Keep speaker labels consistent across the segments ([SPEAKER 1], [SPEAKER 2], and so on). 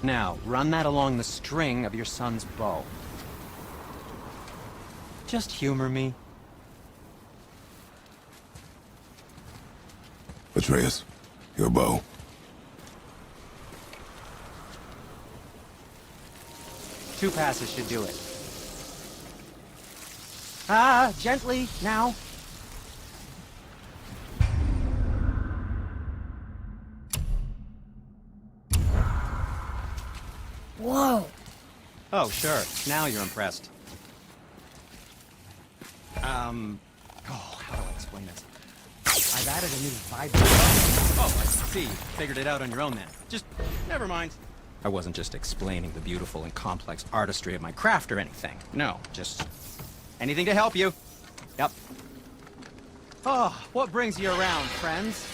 [SPEAKER 1] Now, run that along the string of your son's bow. Just humor me.
[SPEAKER 2] Atreus, your bow.
[SPEAKER 1] Two passes should do it. Ah, gently, now.
[SPEAKER 3] Whoa.
[SPEAKER 1] Oh, sure. Now you're impressed. How do I explain this? I've added a new vibe. Oh, I see. Figured it out on your own then. Just, never mind. I wasn't just explaining the beautiful and complex artistry of my craft or anything. No, just anything to help you. Yep. Oh, what brings you around, friends?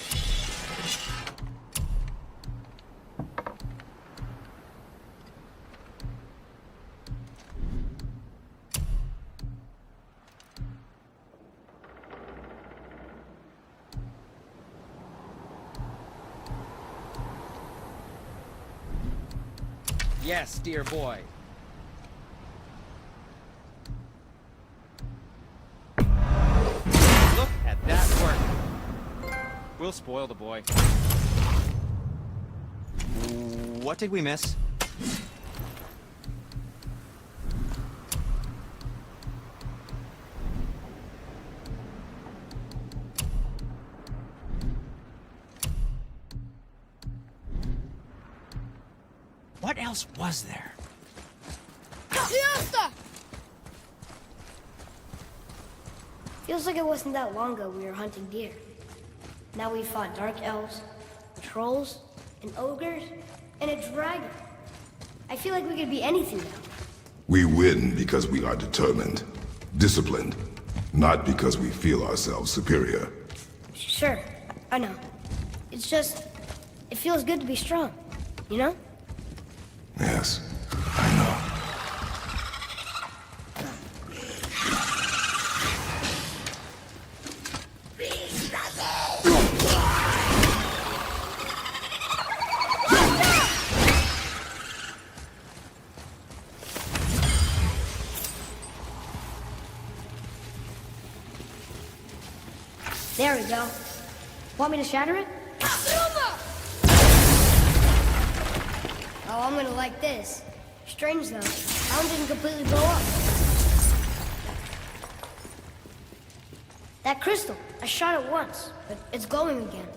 [SPEAKER 1] Yes, dear boy. Look at that work. We'll spoil the boy. What did we miss? What else was there?
[SPEAKER 3] Feels like it wasn't that long ago we were hunting deer. Now we fought dark elves, trolls, and ogres, and a dragon. I feel like we could be anything now.
[SPEAKER 2] We win because we are determined, disciplined, not because we feel ourselves superior.
[SPEAKER 3] Sure, I know. It's just, it feels good to be strong, you know?
[SPEAKER 2] Yes, I know.
[SPEAKER 3] There we go. Want me to shatter it? Oh, I'm gonna like this. Strange though, mine didn't completely blow up. That crystal, I shot it once, but it's glowing again.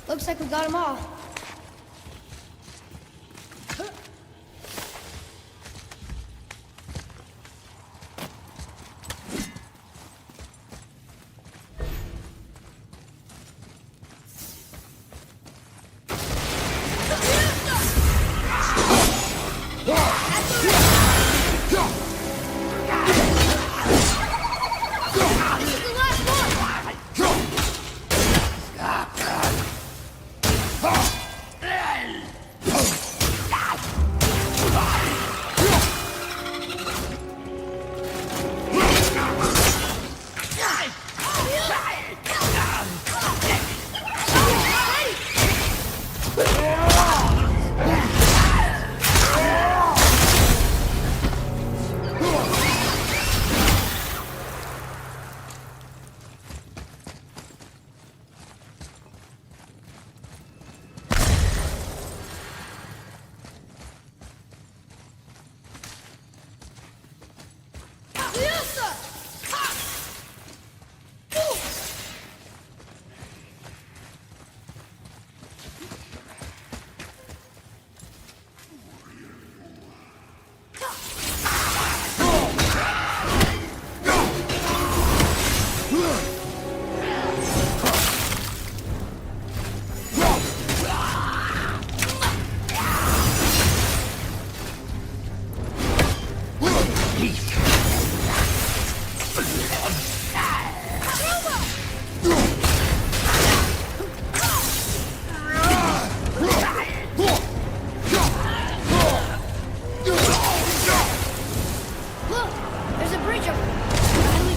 [SPEAKER 3] Looks like we got them all.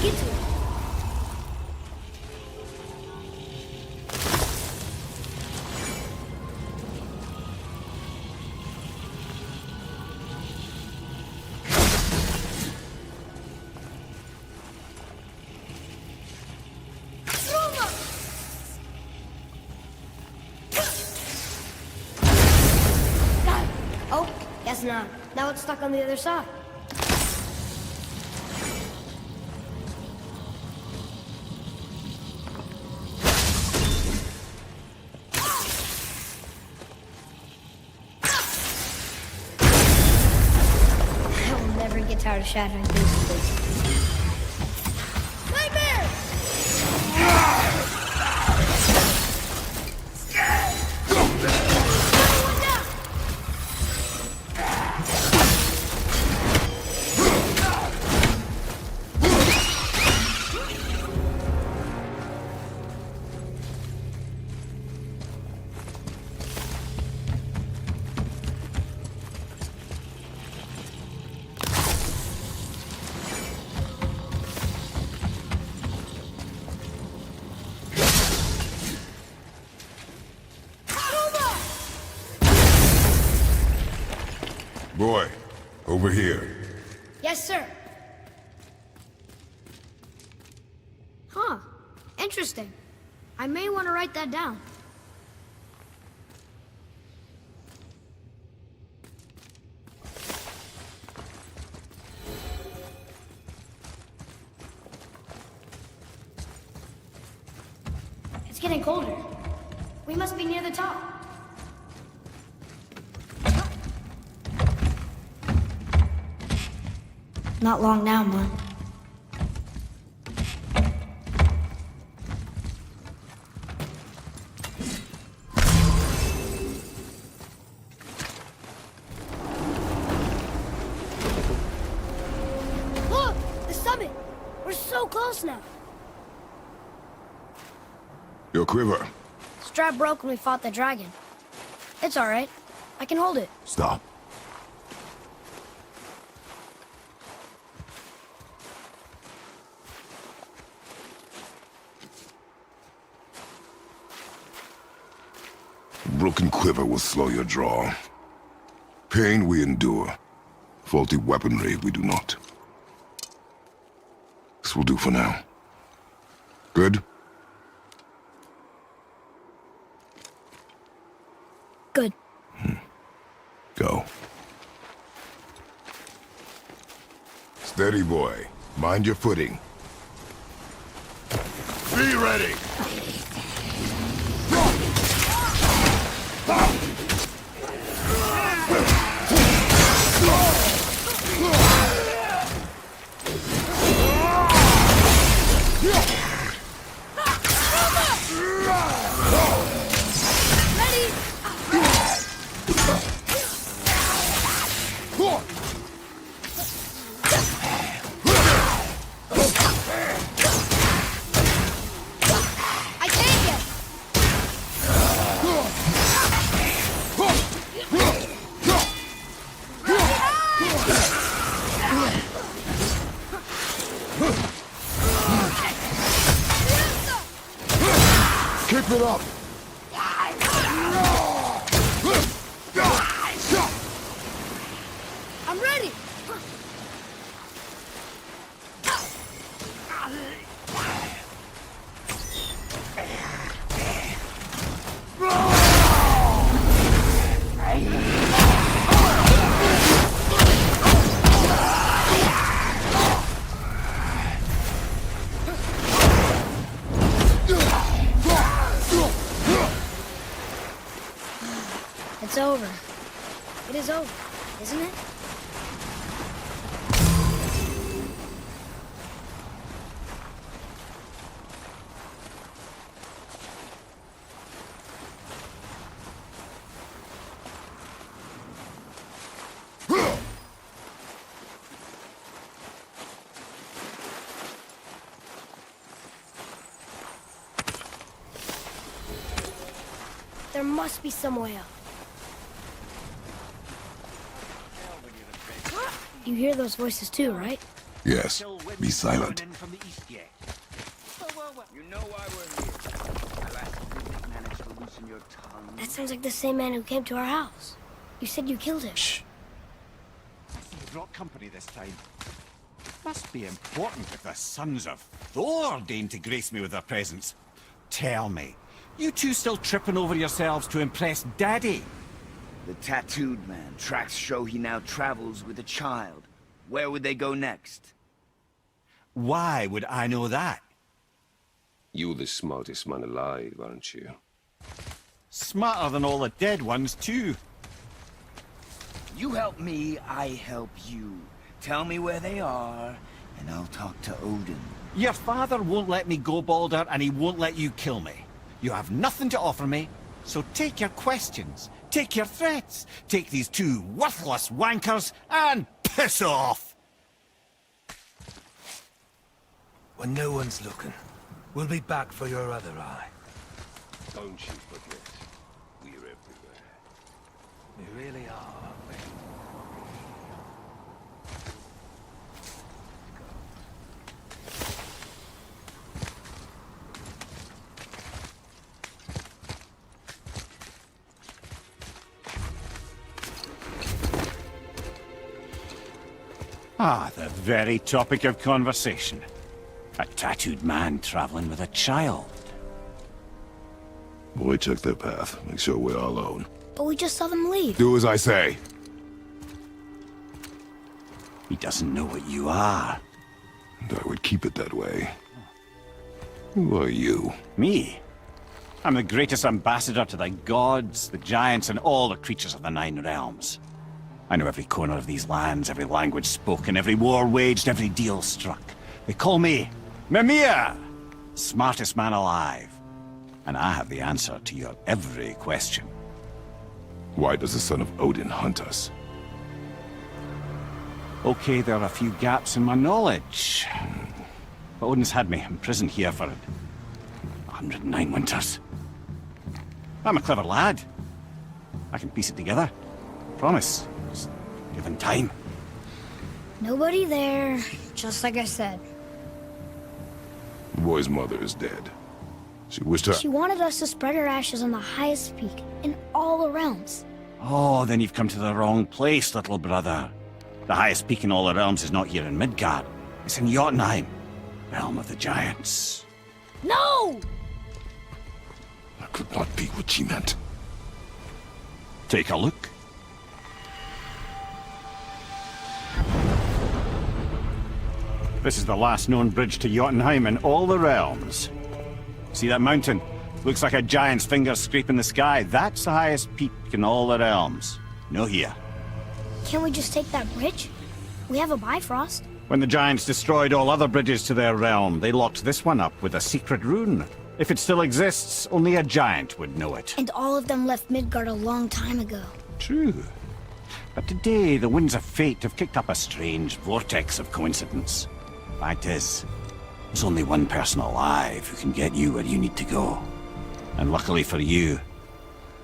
[SPEAKER 3] get to it. Oh, guess not. Now it's stuck on the other side. I will never get tired of shattering things with this. Nightmare! Everyone down!
[SPEAKER 2] Boy, over here.
[SPEAKER 3] Yes, sir. Huh. Interesting. I may want to write that down. It's getting colder. We must be near the top. Not long now, Mom. Look! The summit! We're so close now.
[SPEAKER 2] Your quiver.
[SPEAKER 3] Strap broke when we fought the dragon. It's all right. I can hold it.
[SPEAKER 2] Stop. Broken quiver will slow your draw. Pain we endure. Faulty weaponry we do not. This will do for now. Good?
[SPEAKER 3] Good.
[SPEAKER 2] Go. Steady, boy. Mind your footing. Be ready! Keep it up!
[SPEAKER 3] I'm ready! It's over. It is over, isn't it? There must be some way up. You hear those voices too, right?
[SPEAKER 2] Yes, be silent.
[SPEAKER 4] You know why we're here. I like you managed to loosen your tongue.
[SPEAKER 3] That sounds like the same man who came to our house. You said you killed him.
[SPEAKER 2] Shh.
[SPEAKER 5] I see you brought company this time. Must be important if the sons of Thor deign to grace me with their presence. Tell me, you two still tripping over yourselves to impress Daddy?
[SPEAKER 4] The tattooed man. Tracks show he now travels with a child. Where would they go next?
[SPEAKER 5] Why would I know that?
[SPEAKER 6] You're the smartest man alive, aren't you?
[SPEAKER 5] Smarter than all the dead ones, too.
[SPEAKER 4] You help me, I help you. Tell me where they are, and I'll talk to Odin.
[SPEAKER 5] Your father won't let me go, Balder, and he won't let you kill me. You have nothing to offer me, so take your questions, take your threats, take these two worthless wankers, and piss off!
[SPEAKER 7] When no one's looking, we'll be back for your other eye.
[SPEAKER 6] Don't you forget, we're everywhere.
[SPEAKER 7] We really are, aren't we?
[SPEAKER 5] Ah, the very topic of conversation. A tattooed man traveling with a child.
[SPEAKER 2] Boy, check their path. Make sure we're all alone.
[SPEAKER 3] But we just saw them leave.
[SPEAKER 2] Do as I say.
[SPEAKER 5] He doesn't know what you are.
[SPEAKER 2] And I would keep it that way. Who are you?
[SPEAKER 5] Me? I'm the greatest ambassador to the gods, the giants, and all the creatures of the Nine Realms. I know every corner of these lands, every language spoken, every war waged, every deal struck. They call me Mimir, smartest man alive. And I have the answer to your every question.
[SPEAKER 2] Why does the son of Odin hunt us?
[SPEAKER 5] Okay, there are a few gaps in my knowledge. But Odin's had me imprisoned here for 109 winters. I'm a clever lad. I can piece it together. Promise. Just given time.
[SPEAKER 3] Nobody there, just like I said.
[SPEAKER 2] The boy's mother is dead. She wished her...
[SPEAKER 3] She wanted us to spread her ashes on the highest peak in all the realms.
[SPEAKER 5] Oh, then you've come to the wrong place, little brother. The highest peak in all the realms is not here in Midgard. It's in Jotunheim, realm of the giants.
[SPEAKER 3] No!
[SPEAKER 2] That could not be what she meant.
[SPEAKER 5] Take a look. This is the last known bridge to Jotunheim in all the realms. See that mountain? Looks like a giant's finger scraping the sky. That's the highest peak in all the realms. No here.
[SPEAKER 3] Can't we just take that bridge? We have a Bifrost.
[SPEAKER 5] When the giants destroyed all other bridges to their realm, they locked this one up with a secret rune. If it still exists, only a giant would know it.
[SPEAKER 3] And all of them left Midgard a long time ago.
[SPEAKER 5] True. But today, the winds of fate have kicked up a strange vortex of coincidence. Fact is, there's only one person alive who can get you where you need to go. And luckily for you,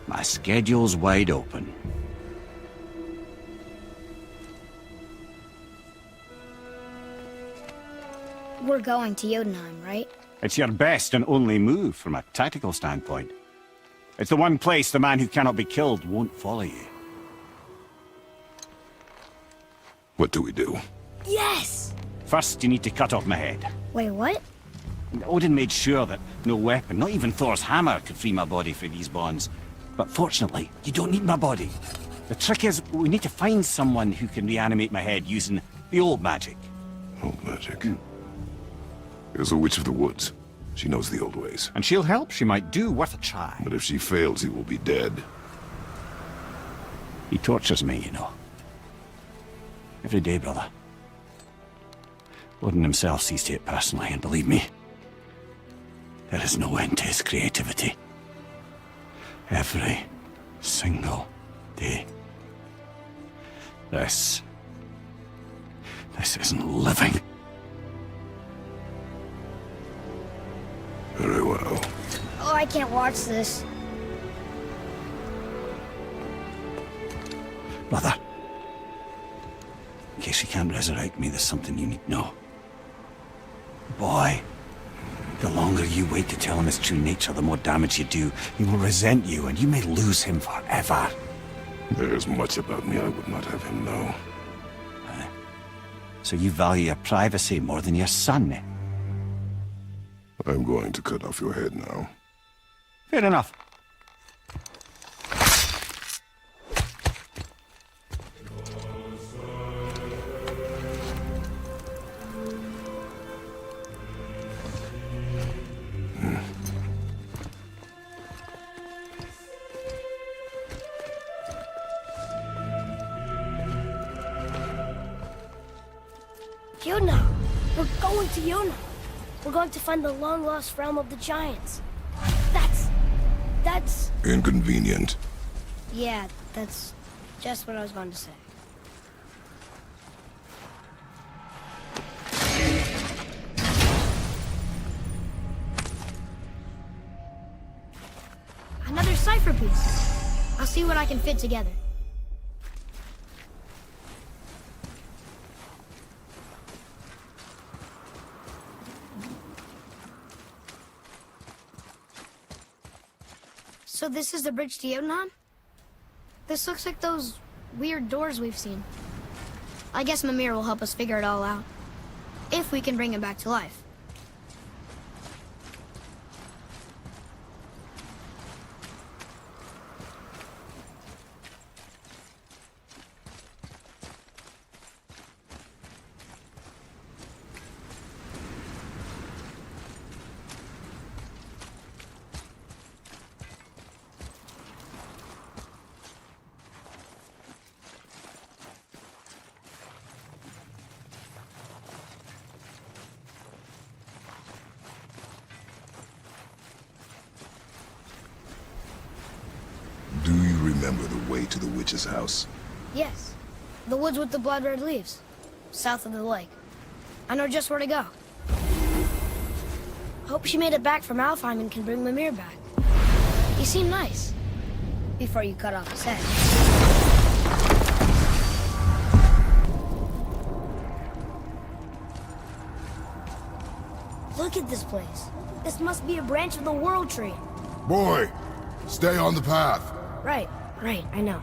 [SPEAKER 5] my schedule's wide open.
[SPEAKER 3] We're going to Jotunheim, right?
[SPEAKER 5] It's your best and only move from a tactical standpoint. It's the one place the man who cannot be killed won't follow you.
[SPEAKER 2] What do we do?
[SPEAKER 3] Yes!
[SPEAKER 5] First, you need to cut off my head.
[SPEAKER 3] Wait, what?
[SPEAKER 5] Odin made sure that no weapon, not even Thor's hammer, could free my body from these bonds. But fortunately, you don't need my body. The trick is, we need to find someone who can reanimate my head using the old magic.
[SPEAKER 2] Old magic. There's a witch of the woods. She knows the old ways.
[SPEAKER 5] And she'll help. She might do worth a try.
[SPEAKER 2] But if she fails, he will be dead.
[SPEAKER 5] He tortures me, you know. Every day, brother. Odin himself sees to it personally, and believe me, there is no end to his creativity. Every single day. This isn't living.
[SPEAKER 2] Very well.
[SPEAKER 3] Oh, I can't watch this.
[SPEAKER 5] Brother, In case you can't resurrect me, there's something you need to know. Boy, the longer you wait to tell him his true nature, the more damage you do. He will resent you, and you may lose him forever.
[SPEAKER 2] There's much about me I would not have him know.
[SPEAKER 5] So you value your privacy more than your son, eh?
[SPEAKER 2] I'm going to cut off your head now.
[SPEAKER 5] Fair enough.
[SPEAKER 3] Yona! We're going to Yona! We're going to find the long-lost realm of the giants. That's...
[SPEAKER 2] Inconvenient.
[SPEAKER 3] Yeah, that's just what I was going to say. Another cipher piece. I'll see what I can fit together. So this is the bridge to Jotunheim? This looks like those weird doors we've seen. I guess Mimir will help us figure it all out. If we can bring him back to life.
[SPEAKER 2] Do you remember the way to the witch's house?
[SPEAKER 3] Yes. The woods with the blood-red leaves. South of the lake. I know just where to go. Hope she made it back from Alfheim and can bring Mimir back. He seemed nice. Before you cut off his head. Look at this place. This must be a branch of the World Tree.
[SPEAKER 2] Boy, stay on the path.
[SPEAKER 3] Right, I know.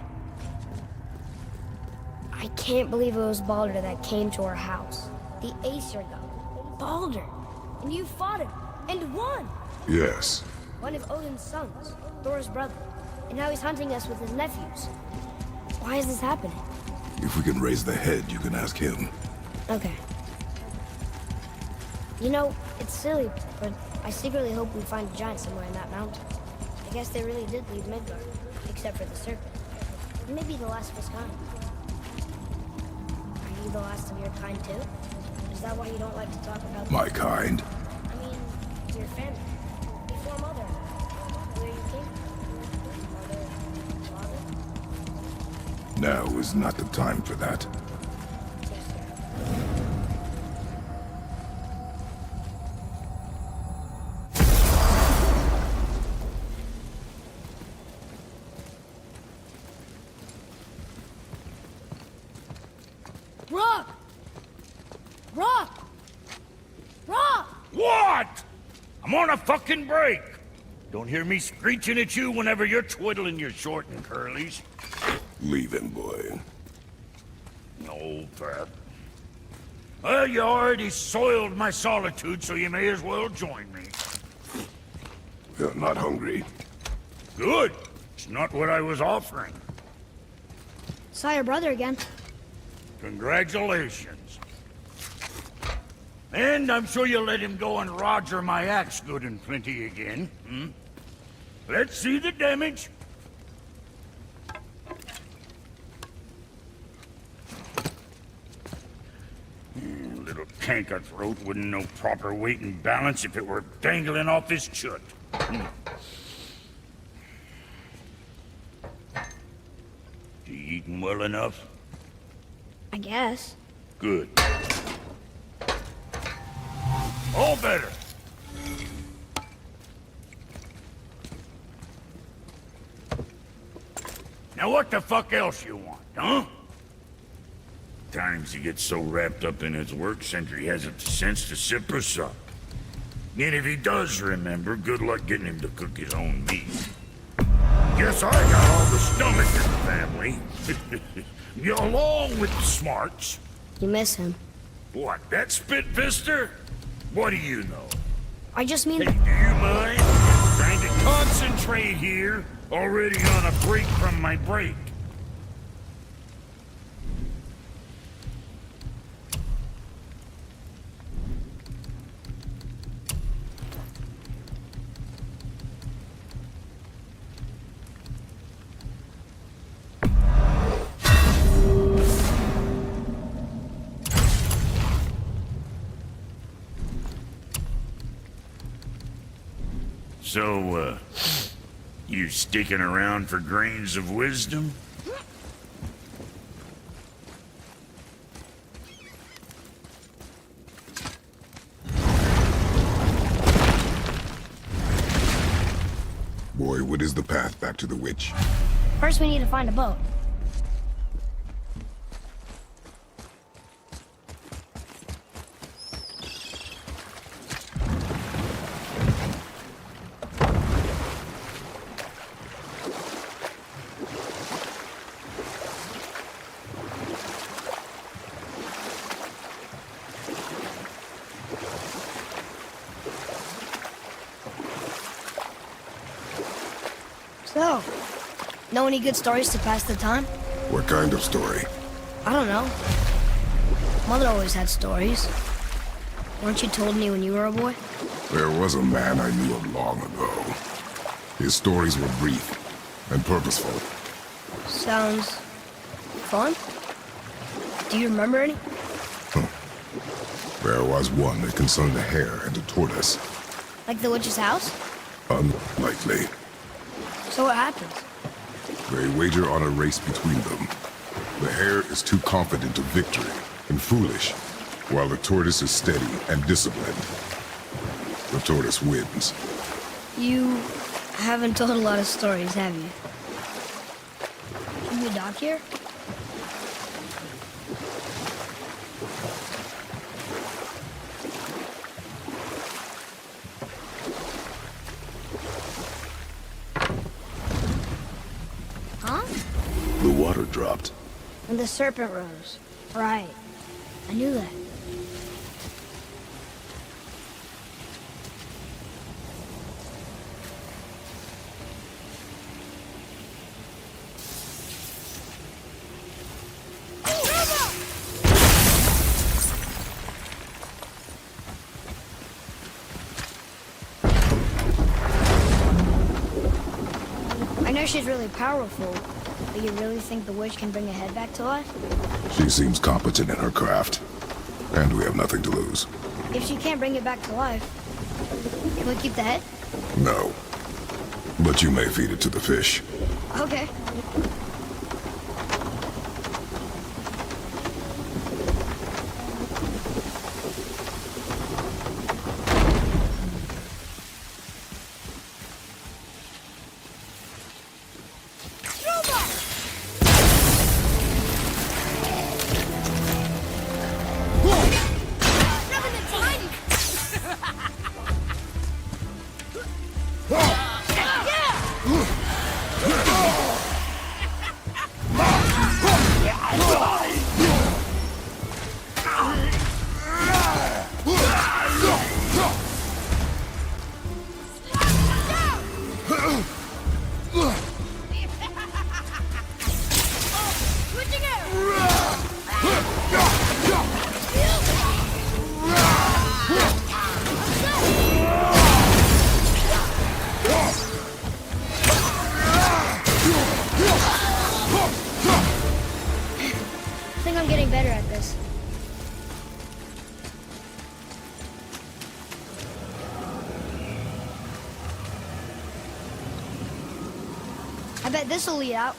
[SPEAKER 3] I can't believe it was Baldur that came to our house. The Aesir god. Baldur. And you fought him. And won!
[SPEAKER 2] Yes.
[SPEAKER 3] One of Odin's sons. Thor's brother. And now he's hunting us with his nephews. Why is this happening?
[SPEAKER 2] If we can raise the head, you can ask him.
[SPEAKER 3] Okay. You know, it's silly, but I secretly hope we find a giant somewhere in that mountain. I guess they really did leave Midgard, except for the serpent. Maybe the last of his kind. Are you the last of your kind too? Is that why you don't like to talk about
[SPEAKER 2] My kind?
[SPEAKER 3] I mean, your family. Before Mother. Where you came from. Mother, father.
[SPEAKER 2] Now is not the time for that.
[SPEAKER 3] Yes, sir. Rock! Rock! Rock!
[SPEAKER 8] What? I'm on a fucking break. Don't hear me screeching at you whenever you're twiddling your short and curlies.
[SPEAKER 2] Leave him, boy.
[SPEAKER 8] No, Pat. Well, you already soiled my solitude, so you may as well join me.
[SPEAKER 2] You're not hungry.
[SPEAKER 8] Good. It's not what I was offering.
[SPEAKER 3] Saw your brother again.
[SPEAKER 8] Congratulations. And I'm sure you'll let him go and roger my axe good and plenty again, hmm? Let's see the damage. Little canker throat wouldn't know proper weight and balance if it were dangling off his chut. You eating well enough?
[SPEAKER 3] I guess.
[SPEAKER 8] Good. All better. Now what the fuck else you want, huh? Times he gets so wrapped up in his work, Sentry hasn't the sense to sip or sup. And if he does remember, good luck getting him to cook his own meat. Guess I got all the stomach in the family. Along with the smarts.
[SPEAKER 3] You miss him.
[SPEAKER 8] What, that spit vister? What do you know?
[SPEAKER 3] I just mean...
[SPEAKER 8] Hey, do you mind? Trying to concentrate here. Already on a break from my break. So, you sticking around for grains of wisdom?
[SPEAKER 2] Boy, what is the path back to the witch?
[SPEAKER 3] First, we need to find a boat. So, know any good stories to pass the time?
[SPEAKER 2] What kind of story?
[SPEAKER 3] I don't know. Mother always had stories. Weren't you told me when you were a boy?
[SPEAKER 2] There was a man I knew of long ago. His stories were brief and purposeful.
[SPEAKER 3] Sounds... fun? Do you remember any?
[SPEAKER 2] There was one that concerned a hare and a tortoise.
[SPEAKER 3] Like the witch's house?
[SPEAKER 2] Unlikely.
[SPEAKER 3] So what happens?
[SPEAKER 2] They wager on a race between them. The hare is too confident of victory and foolish, while the tortoise is steady and disciplined. The tortoise wins.
[SPEAKER 3] You haven't told a lot of stories, have you? Can we dock here? Huh?
[SPEAKER 2] The water dropped.
[SPEAKER 3] And the serpent rose. Right. I knew that. I know she's really powerful, but you really think the witch can bring a head back to life?
[SPEAKER 2] She seems competent in her craft, and we have nothing to lose.
[SPEAKER 3] If she can't bring it back to life, can we keep the head?
[SPEAKER 2] No. But you may feed it to the fish.
[SPEAKER 3] Okay. I think I'm getting better at this. I bet this'll lead out.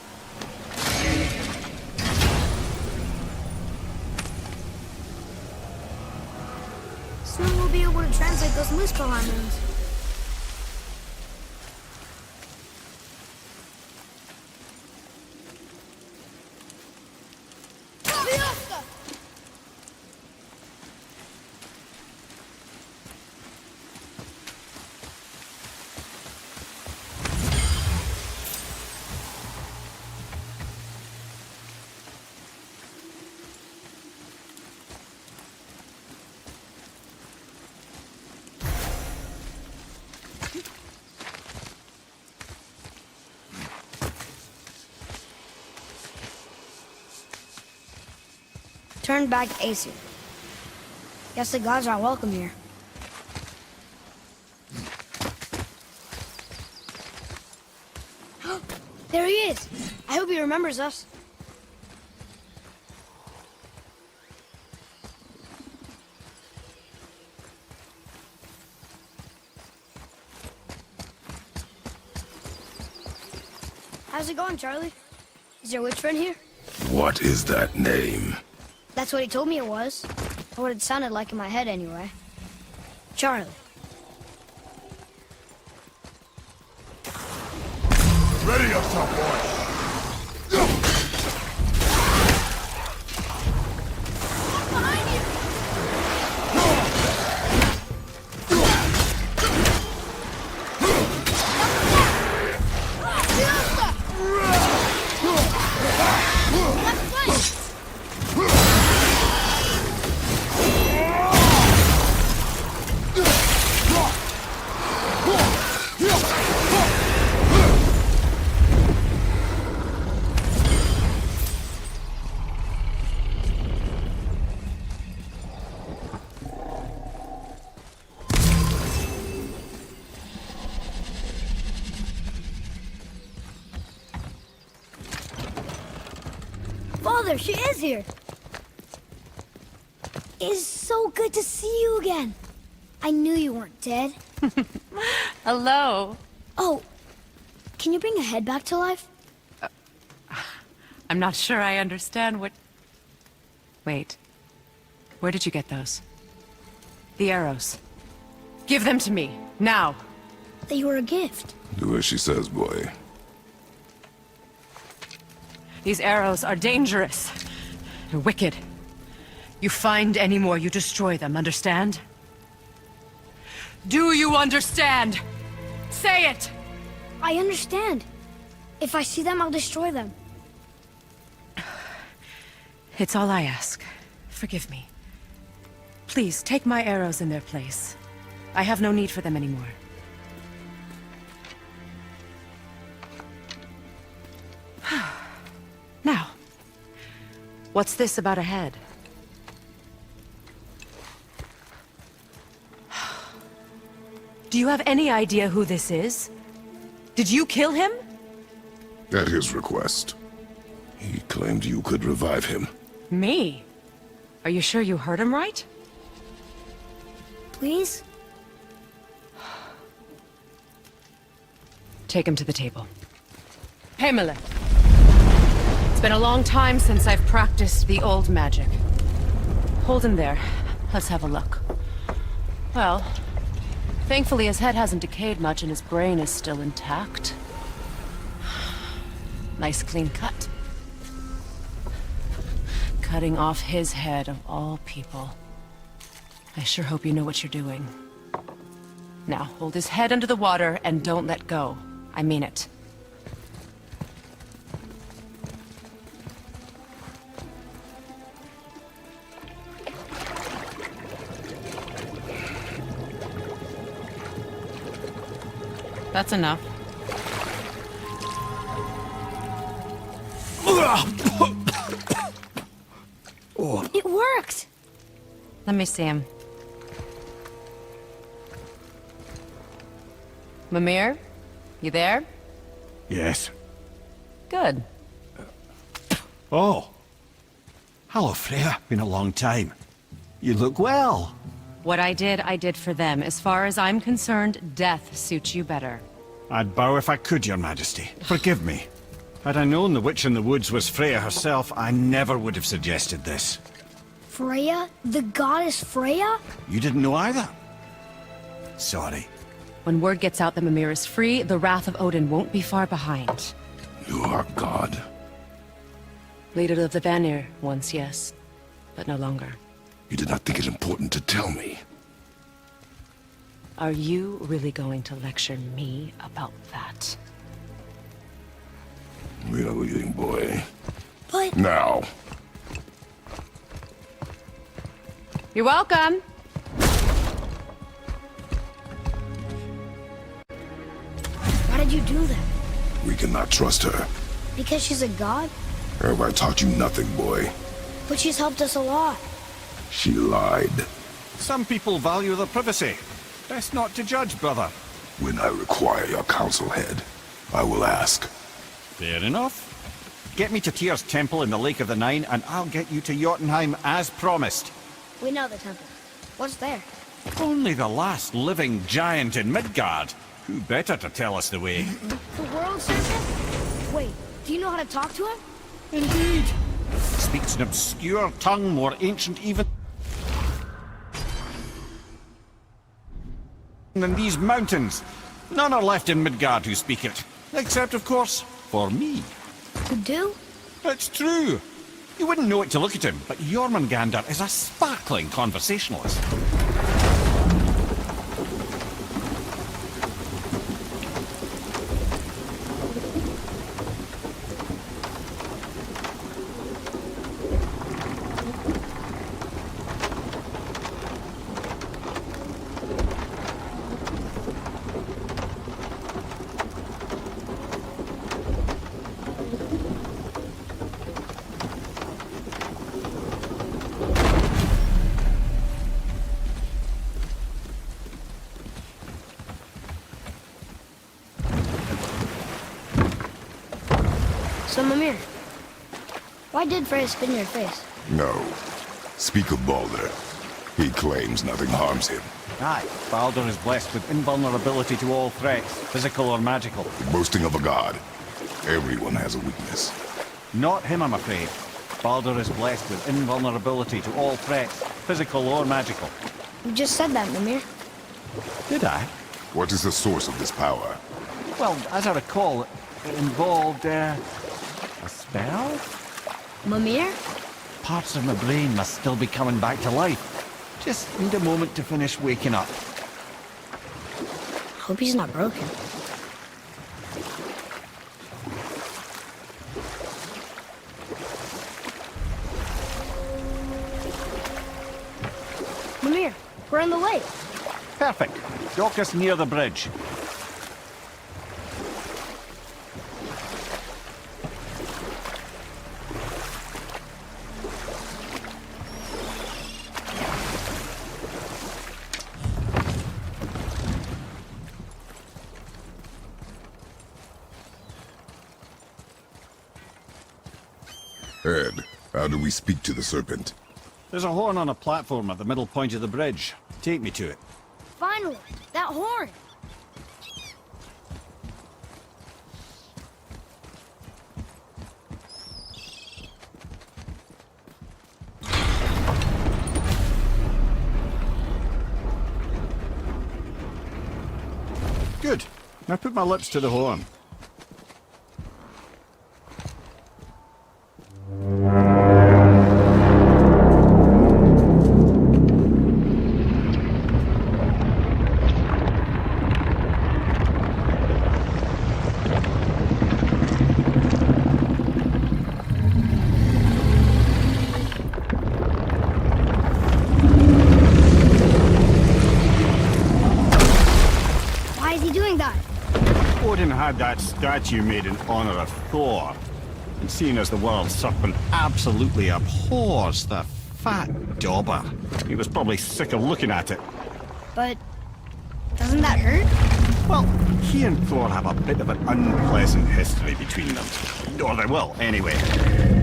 [SPEAKER 3] Soon we'll be able to translate those moose commandments. returned back to Aesir. Guess the gods aren't welcome here. There he is! I hope he remembers us. How's it going, Charlie? Is your witch friend here?
[SPEAKER 2] What is that name?
[SPEAKER 3] That's what he told me it was. Or what it sounded like in my head, anyway. Charlie.
[SPEAKER 2] Ready up top, boy!
[SPEAKER 3] Father, she is here! It's so good to see you again. I knew you weren't dead.
[SPEAKER 9] Hello.
[SPEAKER 3] Oh, can you bring a head back to life?
[SPEAKER 9] I'm not sure I understand what... Wait. Where did you get those? The arrows. Give them to me, now.
[SPEAKER 3] They were a gift.
[SPEAKER 2] Do as she says, boy.
[SPEAKER 9] These arrows are dangerous. They're wicked. You find any more, you destroy them, understand? Do you understand? Say it!
[SPEAKER 3] I understand. If I see them, I'll destroy them.
[SPEAKER 9] It's all I ask. Forgive me. Please, take my arrows in their place. I have no need for them anymore. Now, what's this about a head? Do you have any idea who this is? Did you kill him?
[SPEAKER 2] At his request. He claimed you could revive him.
[SPEAKER 9] Me? Are you sure you heard him right?
[SPEAKER 3] Please?
[SPEAKER 9] Take him to the table. Pamela. It's been a long time since I've practiced the old magic. Hold him there. Let's have a look. Well, thankfully his head hasn't decayed much and his brain is still intact. Nice clean cut. Cutting off his head of all people. I sure hope you know what you're doing. Now, hold his head under the water and don't let go. I mean it. That's enough.
[SPEAKER 3] It worked!
[SPEAKER 9] Let me see him. Mimir? You there?
[SPEAKER 5] Yes.
[SPEAKER 9] Good.
[SPEAKER 5] Oh. Hello, Freya. Been a long time. You look well.
[SPEAKER 9] What I did for them. As far as I'm concerned, death suits you better.
[SPEAKER 5] I'd bow if I could, Your Majesty. Forgive me. Had I known the witch in the woods was Freya herself, I never would have suggested this.
[SPEAKER 3] Freya? The goddess Freya?
[SPEAKER 5] You didn't know either? Sorry.
[SPEAKER 9] When word gets out that Mimir is free, the wrath of Odin won't be far behind.
[SPEAKER 2] You are God.
[SPEAKER 9] Leader of the Vanir, once yes, but no longer.
[SPEAKER 2] You did not think it important to tell me.
[SPEAKER 9] Are you really going to lecture me about that?
[SPEAKER 2] We are leaving, boy.
[SPEAKER 3] But...
[SPEAKER 2] Now.
[SPEAKER 9] You're welcome!
[SPEAKER 3] Why did you do that?
[SPEAKER 2] We cannot trust her.
[SPEAKER 3] Because she's a god?
[SPEAKER 2] Have I taught you nothing, boy?
[SPEAKER 3] But she's helped us a lot.
[SPEAKER 2] She lied.
[SPEAKER 5] Some people value their privacy. Best not to judge, brother.
[SPEAKER 2] When I require your counsel, Head, I will ask.
[SPEAKER 5] Fair enough. Get me to Tyr's temple in the Lake of the Nine, and I'll get you to Jotunheim as promised.
[SPEAKER 3] We know the temple. What's there?
[SPEAKER 5] Only the last living giant in Midgard. Who better to tell us the way?
[SPEAKER 3] The world serpent? Wait, do you know how to talk to him?
[SPEAKER 5] Indeed. Speaks an obscure tongue more ancient even than these mountains. None are left in Midgard who speak it. Except, of course, for me.
[SPEAKER 3] You do?
[SPEAKER 5] It's true. You wouldn't know it to look at him, but Jormungandr is a sparkling conversationalist.
[SPEAKER 3] So, Mimir, why did Freya spit in your face?
[SPEAKER 2] No. Speak of Baldur. He claims nothing harms him.
[SPEAKER 5] Aye, Baldur is blessed with invulnerability to all threats, physical or magical.
[SPEAKER 2] The boasting of a god. Everyone has a weakness.
[SPEAKER 5] Not him, I'm afraid. Baldur is blessed with invulnerability to all threats, physical or magical.
[SPEAKER 3] You just said that, Mimir.
[SPEAKER 5] Did I?
[SPEAKER 2] What is the source of this power?
[SPEAKER 5] Well, as I recall, it involved, a spell?
[SPEAKER 3] Mimir?
[SPEAKER 5] Parts of my brain must still be coming back to life. Just need a moment to finish waking up.
[SPEAKER 3] Hope he's not broken. Mimir, we're on the lake.
[SPEAKER 5] Perfect. Dock us near the bridge.
[SPEAKER 2] Ed, how do we speak to the serpent?
[SPEAKER 5] There's a horn on a platform at the middle point of the bridge. Take me to it.
[SPEAKER 3] Finally, that horn.
[SPEAKER 5] Good. Now put my lips to the horn.
[SPEAKER 3] Why is he doing that?
[SPEAKER 5] Odin had that statue made in honor of Thor. And seeing as the world serpent absolutely abhors the fat dauber, he was probably sick of looking at it.
[SPEAKER 3] But doesn't that hurt?
[SPEAKER 5] Well, he and Thor have a bit of an unpleasant history between them. Or they will, anyway.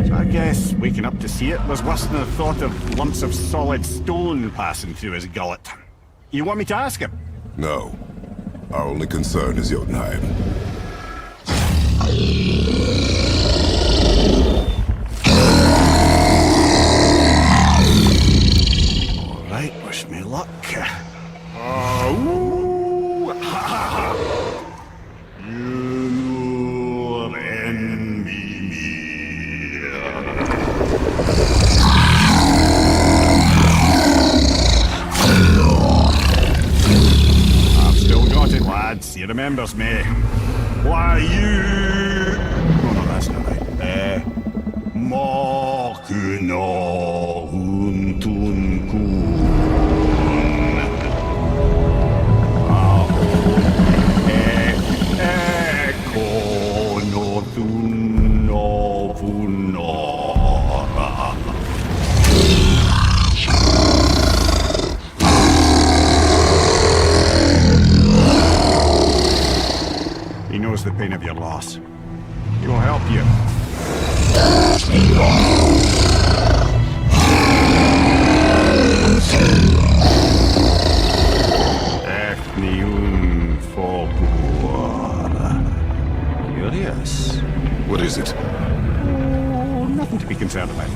[SPEAKER 5] So I guess waking up to see it was worse than the thought of lumps of solid stone passing through his gullet. You want me to ask him?
[SPEAKER 2] No. Our only concern is Jotunheim.
[SPEAKER 5] All right, wish me luck. Ooh, ha, ha, ha. You envy me. I've still got it, lads. He remembers me. Why, you... Oh, no, that's not right. Makuna huntun kun. knows the pain of your loss. He will help you.
[SPEAKER 1] Curious.
[SPEAKER 2] What is it?
[SPEAKER 5] Oh, nothing to be concerned about.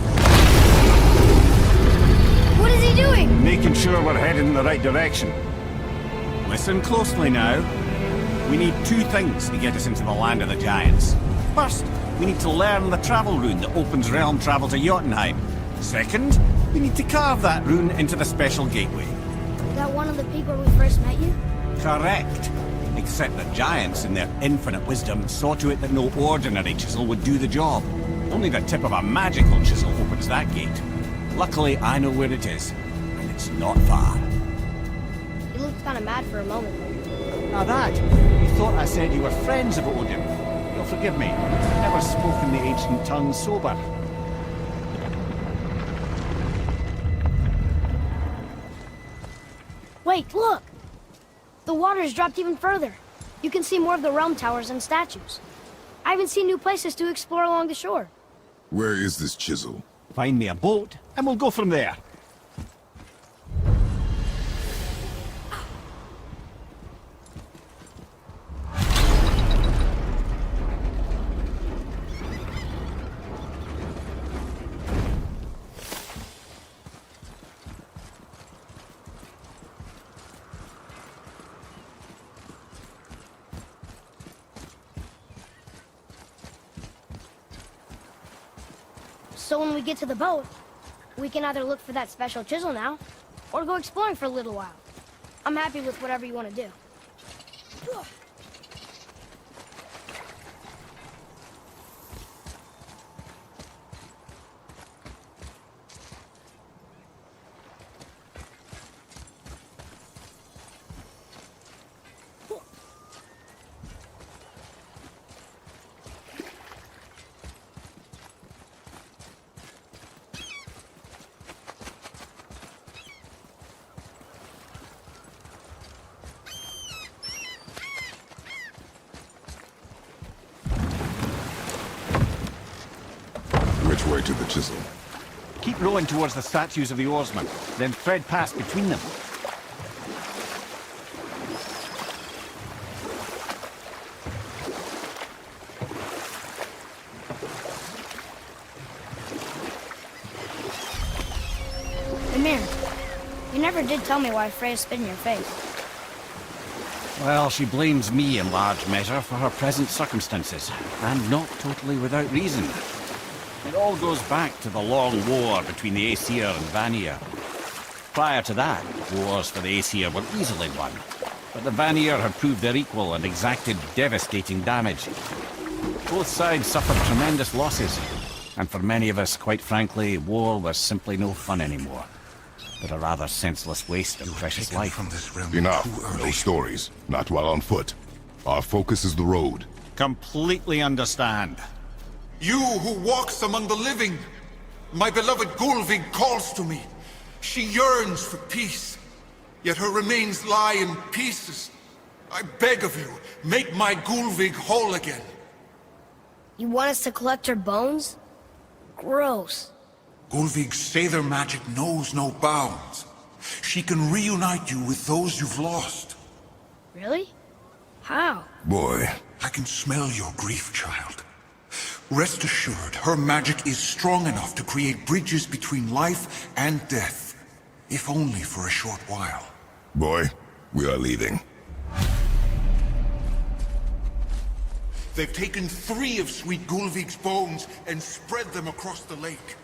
[SPEAKER 3] What is he doing?
[SPEAKER 5] Making sure we're heading in the right direction. Listen closely now. We need two things to get us into the land of the giants. First, we need to learn the travel rune that opens realm travel to Jotunheim. Second, we need to carve that rune into the special gateway.
[SPEAKER 3] Is that one of the people we first met you?
[SPEAKER 5] Correct. Except the giants, in their infinite wisdom, saw to it that no ordinary chisel would do the job. Only the tip of a magical chisel opens that gate. Luckily, I know where it is, and it's not far.
[SPEAKER 3] You looked kind of mad for a moment.
[SPEAKER 5] Now that, you thought I said you were friends of Odin. You'll forgive me. I've never spoken the ancient tongue sober.
[SPEAKER 3] Wait, look! The water's dropped even further. You can see more of the realm towers and statues. I even see new places to explore along the shore.
[SPEAKER 2] Where is this chisel?
[SPEAKER 5] Find me a boat, and we'll go from there.
[SPEAKER 3] So when we get to the boat, we can either look for that special chisel now, or go exploring for a little while. I'm happy with whatever you want to do.
[SPEAKER 2] Which way to the chisel?
[SPEAKER 5] Keep rowing towards the statues of the oarsmen, then thread past between them.
[SPEAKER 3] Amir, you never did tell me why Freya spit in your face.
[SPEAKER 5] Well, she blames me in large measure for her present circumstances, and not totally without reason. It all goes back to the long war between the Aesir and Vanir. Prior to that, wars for the Aesir were easily won, but the Vanir had proved their equal and exacted devastating damage. Both sides suffered tremendous losses, and for many of us, quite frankly, war was simply no fun anymore, but a rather senseless waste of precious life.
[SPEAKER 2] Enough. No stories. Not while on foot. Our focus is the road.
[SPEAKER 5] Completely understand.
[SPEAKER 10] You who walks among the living, my beloved Gulvig calls to me. She yearns for peace, yet her remains lie in pieces. I beg of you, make my Gulvig whole again.
[SPEAKER 3] You want us to collect her bones? Gross.
[SPEAKER 10] Gulvig's Sather magic knows no bounds. She can reunite you with those you've lost.
[SPEAKER 3] Really? How?
[SPEAKER 2] Boy.
[SPEAKER 10] I can smell your grief, child. Rest assured, her magic is strong enough to create bridges between life and death. If only for a short while.
[SPEAKER 2] Boy, we are leaving.
[SPEAKER 10] They've taken 3 of Sweet Gulvig's bones and spread them across the lake.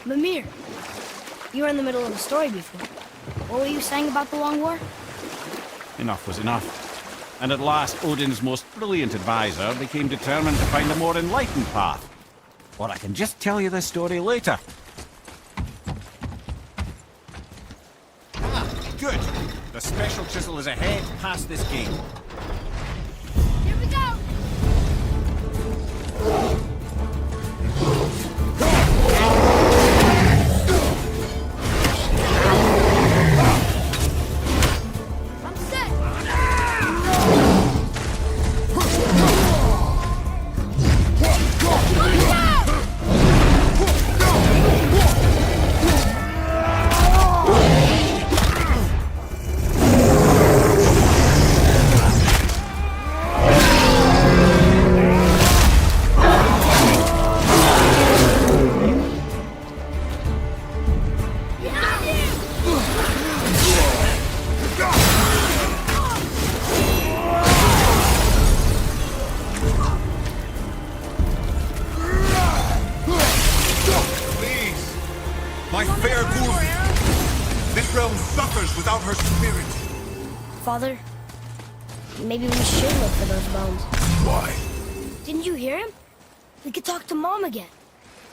[SPEAKER 3] Mimir, you were in the middle of a story before. What were you saying about the Long War?
[SPEAKER 5] Enough was enough. And at last, Odin's most brilliant advisor became determined to find a more enlightened path. Or I can just tell you this story later. Ah, good. The special chisel is ahead past this gate.
[SPEAKER 3] Here we go! I'm set!
[SPEAKER 10] Please! My fair Gulfi! This realm suffers without her spirit.
[SPEAKER 3] Father, maybe we should look for those bones.
[SPEAKER 2] Why?
[SPEAKER 3] Didn't you hear him? We could talk to Mom again.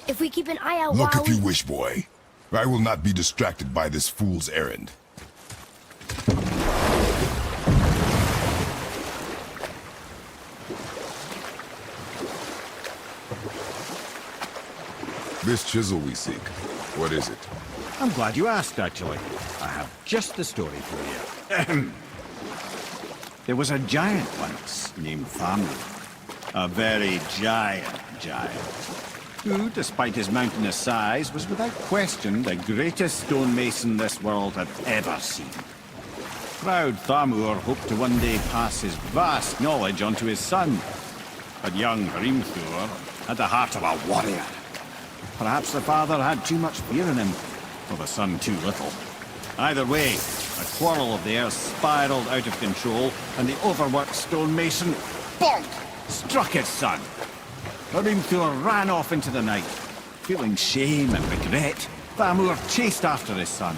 [SPEAKER 3] If we keep an eye out
[SPEAKER 2] Look
[SPEAKER 3] while
[SPEAKER 2] if you wish, boy. I will not be distracted by this fool's errand. This chisel we seek, what is it?
[SPEAKER 5] I'm glad you asked, actually. I have just the story for you. There was a giant once named Thamur. A very giant, who, despite his mountainous size, was without question the greatest stonemason this world had ever seen. Proud Thamur hoped to one day pass his vast knowledge on to his son. But young Hrimthur had the heart of a warrior. Perhaps the father had too much fear in him, or the son too little. Either way, a quarrel of theirs spiraled out of control, and the overworked stonemason, bonk, struck his son. Hrimthur ran off into the night. Feeling shame and regret, Thamur chased after his son.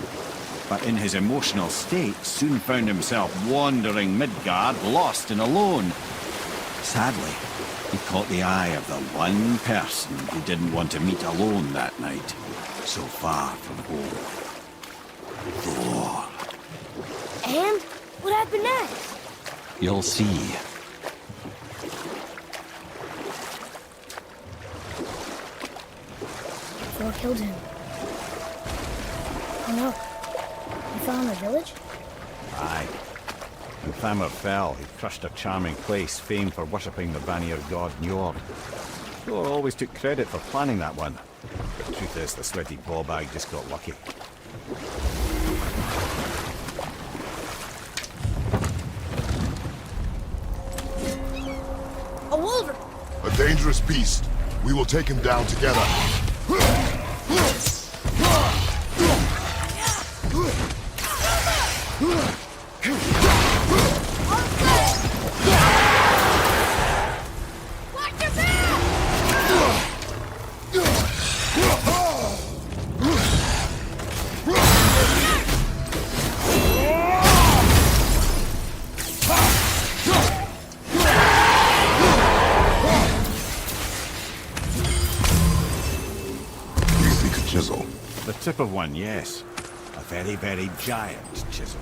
[SPEAKER 5] But in his emotional state, soon found himself wandering Midgard, lost and alone. Sadly, he caught the eye of the one person he didn't want to meet alone that night, so far from home. Thor.
[SPEAKER 3] And what happened next?
[SPEAKER 1] You'll see.
[SPEAKER 3] Thor killed him. Oh no. You found the village?
[SPEAKER 5] Aye. When Thamur fell, he crushed a charming place famed for worshipping the Vanir god Njord. Thor always took credit for planning that one. But the truth is, the sweaty ballbag just got lucky.
[SPEAKER 3] A wolver!
[SPEAKER 2] A dangerous beast. We will take him down together. Chisel.
[SPEAKER 5] The tip of one, yes. A very, very giant chisel.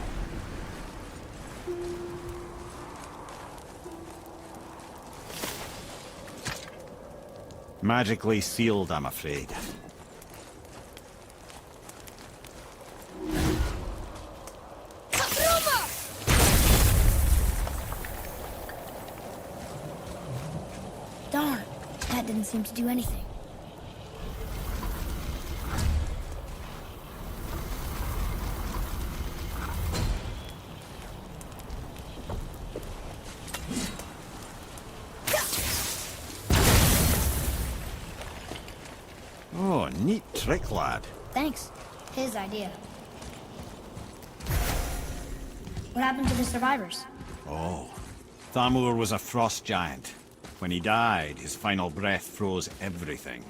[SPEAKER 5] Magically sealed, I'm afraid.
[SPEAKER 3] Darn, that didn't seem to do anything.
[SPEAKER 5] Oh, neat trick, lad.
[SPEAKER 3] Thanks. His idea. What happened to the survivors?
[SPEAKER 5] Oh, Thamur was a frost giant. When he died, his final breath froze everything.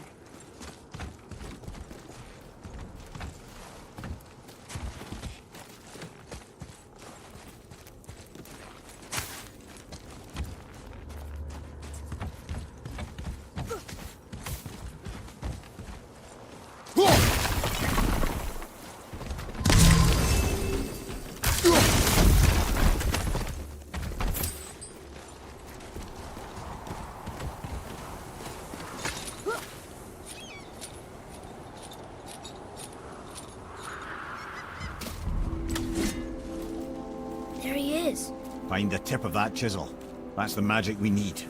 [SPEAKER 3] is.
[SPEAKER 5] Find the tip of that chisel. That's the magic we need.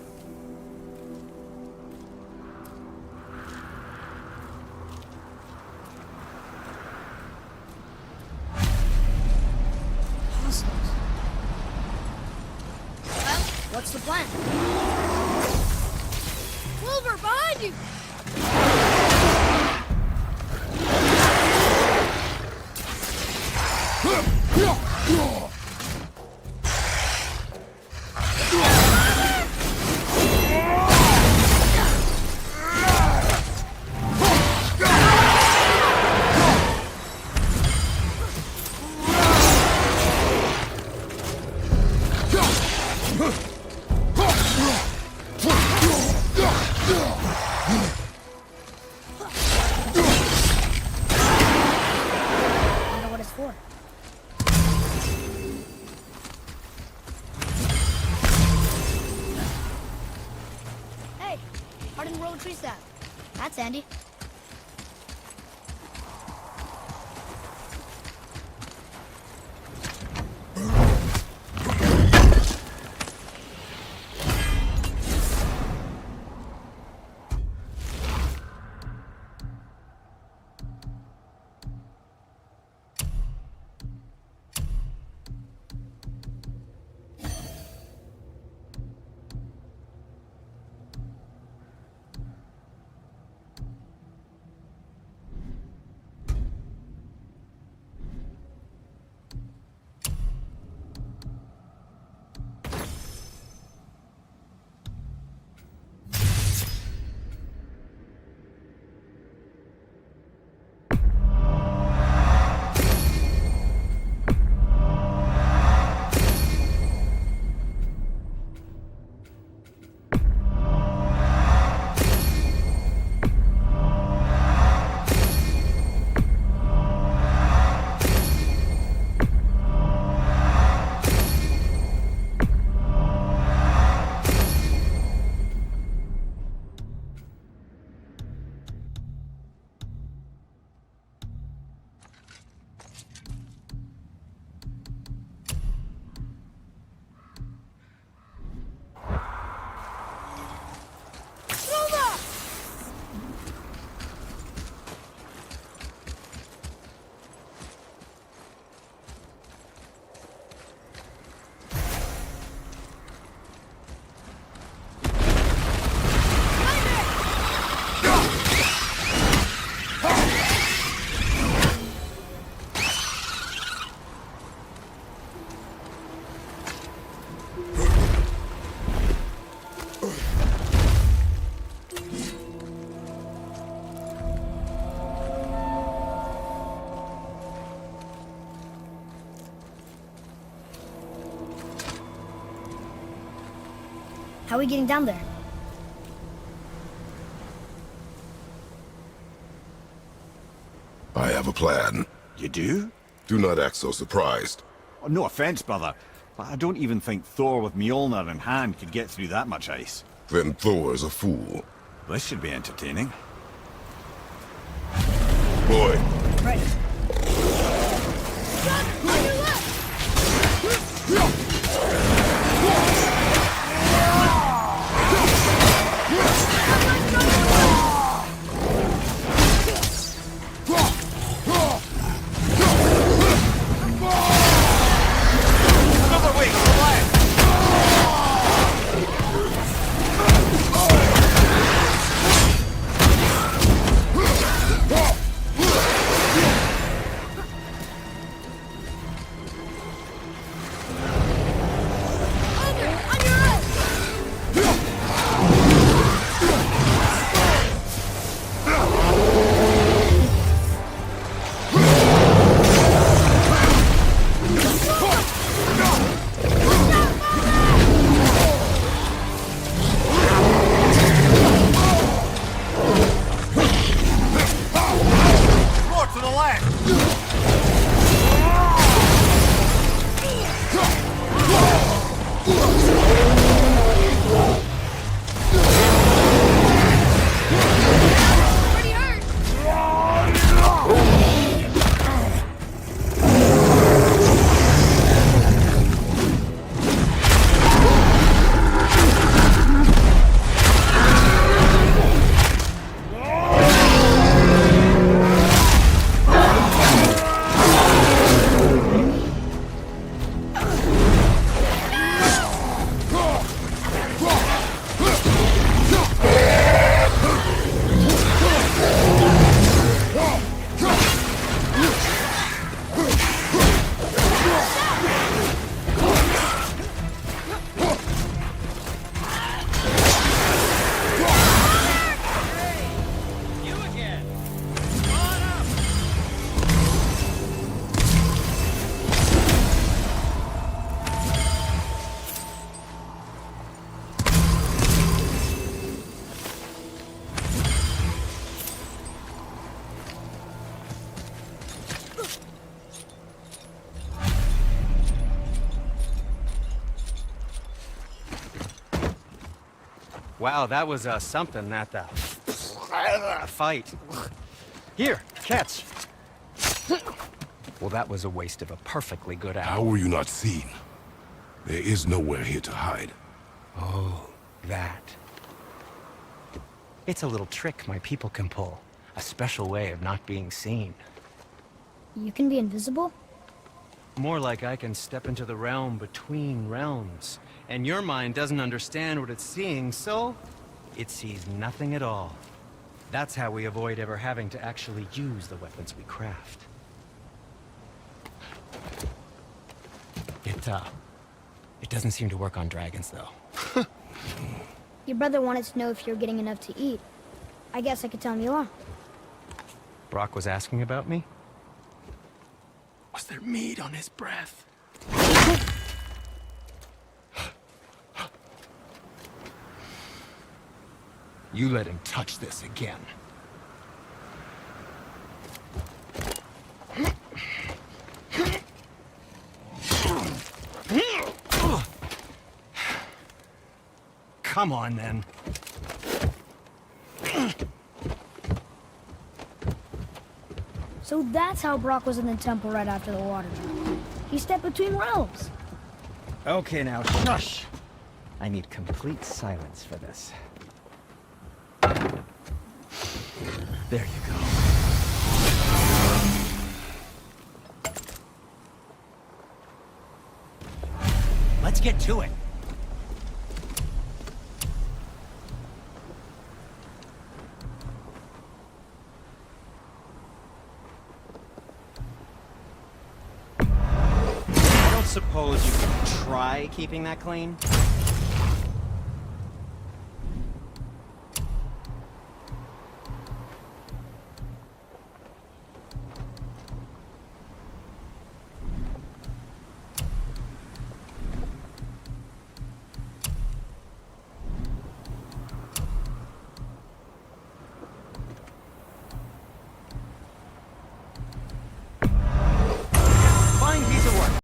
[SPEAKER 3] Puzzles. Well, what's the plan? Wilbur, behind you! Wonder what it's for. Hey, hardened road tree sap. That's handy. How are we getting down there?
[SPEAKER 2] I have a plan.
[SPEAKER 5] You do?
[SPEAKER 2] Do not act so surprised.
[SPEAKER 5] Oh, no offense, brother, but I don't even think Thor with Mjolnir in hand could get through that much ice.
[SPEAKER 2] Then Thor is a fool.
[SPEAKER 5] This should be entertaining.
[SPEAKER 2] Boy,
[SPEAKER 3] Right. Run! On your left!
[SPEAKER 5] Another way, left!
[SPEAKER 1] Wow, that was something at the fight. Here, catch. Well, that was a waste of a perfectly good hour.
[SPEAKER 2] How were you not seen? There is nowhere here to hide.
[SPEAKER 1] Oh, that. It's a little trick my people can pull. A special way of not being seen.
[SPEAKER 3] You can be invisible?
[SPEAKER 1] More like I can step into the realm between realms. And your mind doesn't understand what it's seeing, so it sees nothing at all. That's how we avoid ever having to actually use the weapons we craft. It doesn't seem to work on dragons, though.
[SPEAKER 3] Your brother wanted to know if you're getting enough to eat. I guess I could tell him you are.
[SPEAKER 1] Brock was asking about me? Was there meat on his breath? You let him touch this again. Come on, then.
[SPEAKER 3] So that's how Brock was in the temple right after the water drought. He stepped between realms.
[SPEAKER 1] Okay, now, shush! I need complete silence for this. There you go. Let's get to it. I don't suppose you could try keeping that clean?